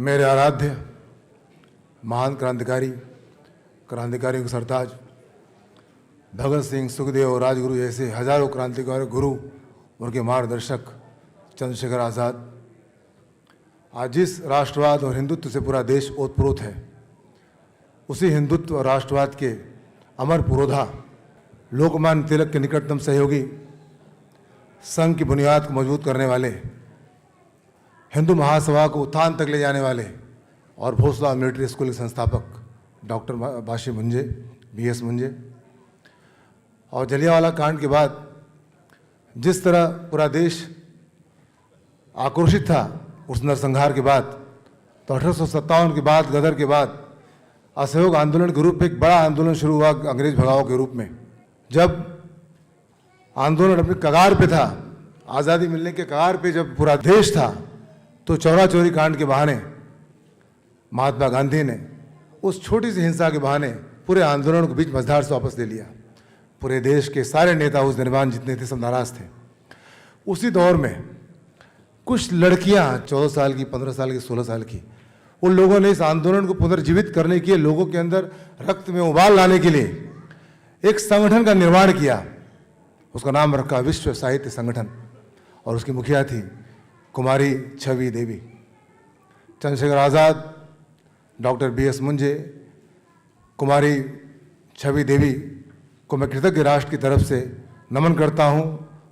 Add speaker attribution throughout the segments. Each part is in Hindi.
Speaker 1: मेरे आराध्य महान क्रांतिकारियों के सरताज भगत सिंह, सुखदेव और राजगुरु जैसे हजारों क्रांतिकारी गुरु, उनके मार्गदर्शक चंद्रशेखर आज़ाद। आज जिस राष्ट्रवाद और हिंदुत्व से पूरा देश ओतप्रोत है, उसी हिंदुत्व और राष्ट्रवाद के अमर पुरोधा लोकमान्य तिलक के निकटतम सहयोगी, संघ की बुनियाद को मजबूत करने वाले, हिंदू महासभा को उत्थान तक ले जाने वाले और भोसला मिलिट्री स्कूल के संस्थापक डॉक्टर बाशी मुंजे, BS मुंजे। और जलियांवाला कांड के बाद जिस तरह पूरा देश आक्रोशित था उस नरसंहार के बाद, तो 1857 के बाद, गदर के बाद असहयोग आंदोलन के रूप में एक बड़ा आंदोलन शुरू हुआ अंग्रेज भगाओ के रूप में। जब आंदोलन अपने कगार पे था, आज़ादी मिलने के कगार पे जब पूरा देश था, तो चौरा चौरी कांड के बहाने महात्मा गांधी ने उस छोटी सी हिंसा के बहाने पूरे आंदोलन को बीच मझधार से वापस ले लिया। पूरे देश के सारे नेता उस निर्माण जितने थे सब नाराज थे। उसी दौर में कुछ लड़कियां 14 साल की, 15 साल की, 16 साल की, उन लोगों ने इस आंदोलन को पुनर्जीवित करने के लिए, लोगों के अंदर रक्त में उबाल लाने के लिए एक संगठन का निर्माण किया। उसका नाम रखा विश्व साहित्य संगठन, और उसकी मुखिया थी कुमारी छवि देवी। चंद्रशेखर आज़ाद, डॉक्टर BS मुंजे, कुमारी छवि देवी को मैं कृतज्ञ राष्ट्र की तरफ से नमन करता हूं,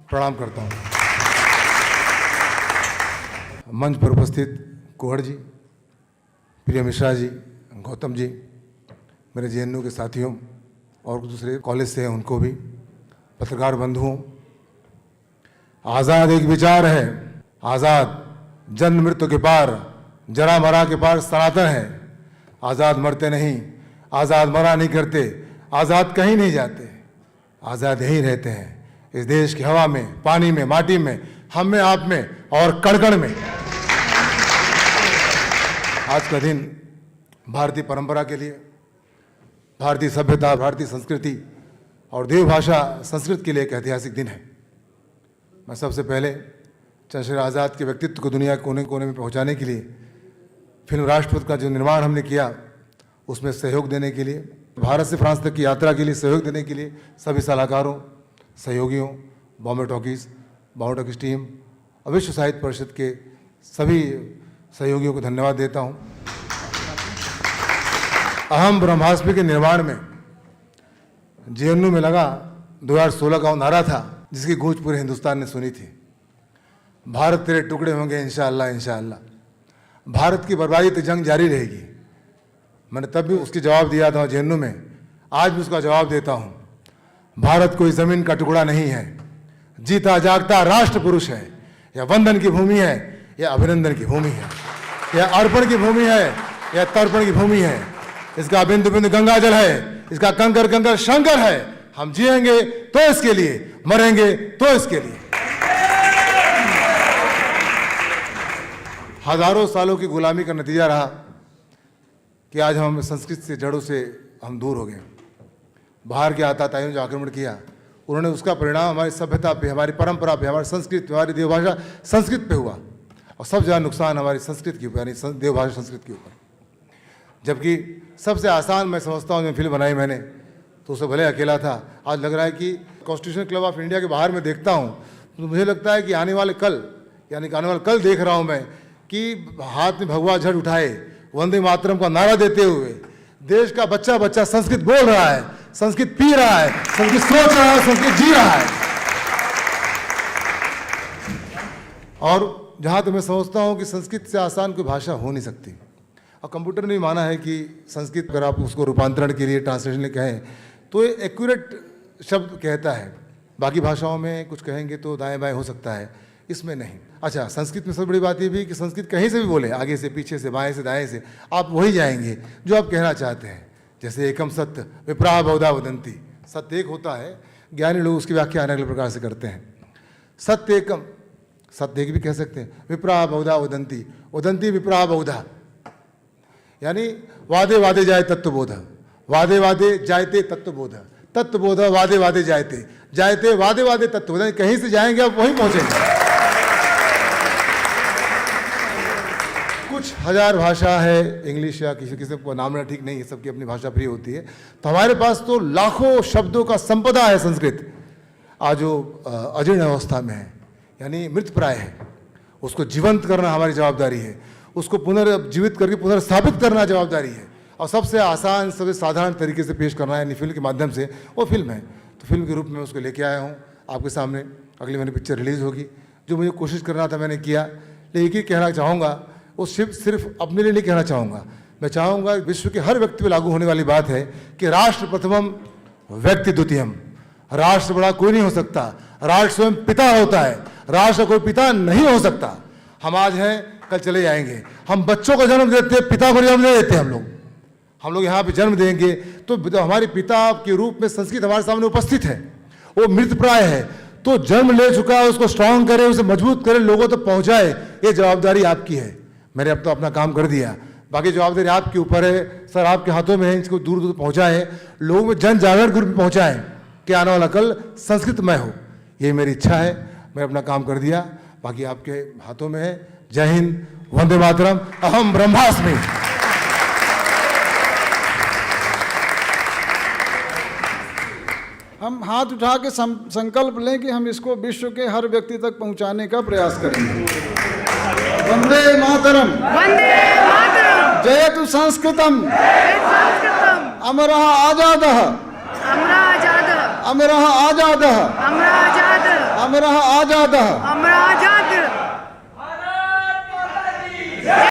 Speaker 1: प्रणाम करता हूं। मंच पर उपस्थित कुहड़ जी, प्रिय मिश्रा जी, गौतम जी, मेरे JNU के साथियों और दूसरे कॉलेज से हैं उनको भी, पत्रकार बंधुओं, आज़ाद एक विचार है, आज़ाद जन्म मृत्यु के पार, जरा मरा के पार सनातन है। आज़ाद मरते नहीं, आज़ाद मरा नहीं करते, आज़ाद कहीं नहीं जाते, आज़ाद यहीं रहते हैं इस देश की हवा में, पानी में, माटी में, हम में, आप में और कण कण में। आज का दिन भारतीय परंपरा के लिए, भारतीय सभ्यता, भारतीय संस्कृति और देवभाषा संस्कृत के लिए एक ऐतिहासिक दिन है। मैं सबसे पहले चंद्रशेखर आज़ाद के व्यक्तित्व को दुनिया के कोने कोने में पहुंचाने के लिए, फिल्म राष्ट्रपति का जो निर्माण हमने किया उसमें सहयोग देने के लिए, भारत से फ्रांस तक की यात्रा के लिए सहयोग देने के लिए सभी सलाहकारों, सहयोगियों, बॉम्बे टॉकीज़ टीम और विश्व साहित्य परिषद के सभी सहयोगियों को धन्यवाद देता हूँ। अहम ब्रह्मास्त्र के निर्माण में JNU में लगा 2016 का वो नारा था जिसकी गूंज पूरे हिंदुस्तान ने सुनी थी, भारत तेरे टुकड़े होंगे इंशाअल्लाह इंशाअल्लाह। भारत की बर्बादी तो जंग जारी रहेगी। मैंने तब भी उसकी जवाब दिया था JNU में, आज भी उसका जवाब देता हूँ, भारत कोई जमीन का टुकड़ा नहीं है, जीता जागता राष्ट्र पुरुष है। यह वंदन की भूमि है, यह अभिनंदन की भूमि है, यह अर्पण की भूमि है, यह तर्पण की भूमि है। इसका बिंदु बिंदु गंगा जल है, इसका कंकर कंकर शंकर है। हम जिएंगे तो इसके लिए, मरेंगे तो इसके लिए। हजारों सालों की गुलामी का नतीजा रहा कि आज हम संस्कृत से, जड़ों से हम दूर हो गए। बाहर के आताताइयों ने जो आक्रमण किया, उन्होंने उसका परिणाम हमारी सभ्यता पे, हमारी परंपरा पे, हमारी संस्कृत, हमारी देवभाषा संस्कृत पे हुआ, और सबसे ज़्यादा नुकसान हमारी संस्कृत के ऊपर, यानी देवभाषा संस्कृत के ऊपर। जबकि सबसे आसान मैं समझता हूँ, जो फिल्म बनाई मैंने तो उसे भले अकेला था, आज लग रहा है कि कॉन्स्टिट्यूशन क्लब ऑफ इंडिया के बाहर में देखता हूँ तो मुझे लगता है कि आने वाले कल, यानी कि आने वाले कल देख रहा हूँ मैं कि हाथ में भगवा झंडा उठाए, वंदे मातरम का नारा देते हुए देश का बच्चा बच्चा संस्कृत बोल रहा है, संस्कृत पी रहा है, संस्कृत सोच रहा है, संस्कृत जी रहा है। और जहाँ तो मैं समझता हूँ कि संस्कृत से आसान कोई भाषा हो नहीं सकती, और कंप्यूटर ने भी माना है कि संस्कृत अगर आप उसको रूपांतरण के लिए, ट्रांसलेशन के कहें तो ये एक्यूरेट शब्द कहता है। बाकी भाषाओं में कुछ कहेंगे तो दाएं बाएं हो सकता है, इसमें नहीं। अच्छा, संस्कृत में सबसे बड़ी बात ये भी कि संस्कृत कहीं से भी बोले, आगे से, पीछे से, बाएं से, दाएं से, आप वही जाएंगे जो आप कहना चाहते हैं। जैसे एकम सत्य विप्रा बहुधा वदंती, सत्य एक होता है, ज्ञानी लोग उसकी व्याख्या अलग अलग प्रकार से करते हैं। सत्य एकम, सत्य एक भी कह सकते हैं, विप्रा बहुधा वदंती, वदंती विप्रा बहुधा, यानी वादे वादे जाए तत्वबोध, वादे वादे जायते तत्वबोध, तत्वबोध वादे वादे जायते, जायते वादे वादे तत्वबोध। कहीं से जाएंगे आप वहीं पहुंचेंगे। कुछ हजार भाषा है, इंग्लिश या किसी किसी को नाम लेना ठीक नहीं है, सबकी अपनी भाषा प्रिय होती है। तो हमारे पास तो लाखों शब्दों का संपदा है संस्कृत, आज जो अजीर्ण अवस्था में है, यानी मृतप्राय है, उसको जीवंत करना हमारी जवाबदारी है, उसको पुनर्जीवित करके पुनर्स्थापित करना जवाबदारी है, और सबसे आसान सबसे साधारण तरीके से पेश करना है यानी फिल्म के माध्यम से। वो फिल्म है, तो फिल्म के रूप में उसको लेके आया हूँ आपके सामने। अगली महीने पिक्चर रिलीज़ होगी। जो मुझे कोशिश करना था मैंने किया, लेकिन एक ही कहना चाहूँगा, वो सिर्फ अपने लिए नहीं कहना चाहूँगा, मैं चाहूँगा विश्व के हर व्यक्ति पर लागू होने वाली बात है कि राष्ट्र प्रथमम व्यक्ति द्वितीयम। राष्ट्र बड़ा कोई नहीं हो सकता, राष्ट्र स्वयं पिता होता है, राष्ट्र कोई पिता नहीं हो सकता। हम आज हैं, कल चले जाएंगे। हम बच्चों को जन्म देते हैं, पिता को जन्म नहीं देते। हम लोग यहाँ पे जन्म देंगे तो हमारे पिता के रूप में संस्कृत हमारे सामने उपस्थित है, वो मृतप्राय है, तो जन्म ले चुका है, उसको स्ट्रांग करें, उसे मजबूत करें, लोगों तक पहुँचाए, ये जवाबदारी आपकी है। मैंने अब तो अपना काम कर दिया, बाकी जवाबदारी आपके ऊपर है सर, आपके हाथों में है। इसको दूर दूर पहुँचाएं, लोगों में जन जागरण के रूप में पहुँचाएं कि आने वाला कल संस्कृतमय हो। ये मेरी इच्छा है, मैं अपना काम कर दिया, बाकी आपके हाथों में है। जय हिंद, वंदे मातरम, अहम ब्रह्मास्मि।
Speaker 2: हम हाथ उठा के संकल्प लें कि हम इसको विश्व के हर व्यक्ति तक पहुंचाने का प्रयास करेंगे। वंदे मातरम,
Speaker 3: वंदे मातरम,
Speaker 2: जयतु संस्कृतम, अमरः आजादः,
Speaker 3: अमरा आजाद,
Speaker 2: अमरः आजादः,
Speaker 3: अमरा आजाद,
Speaker 2: अमरः आजादः,
Speaker 3: अमरा आजाद।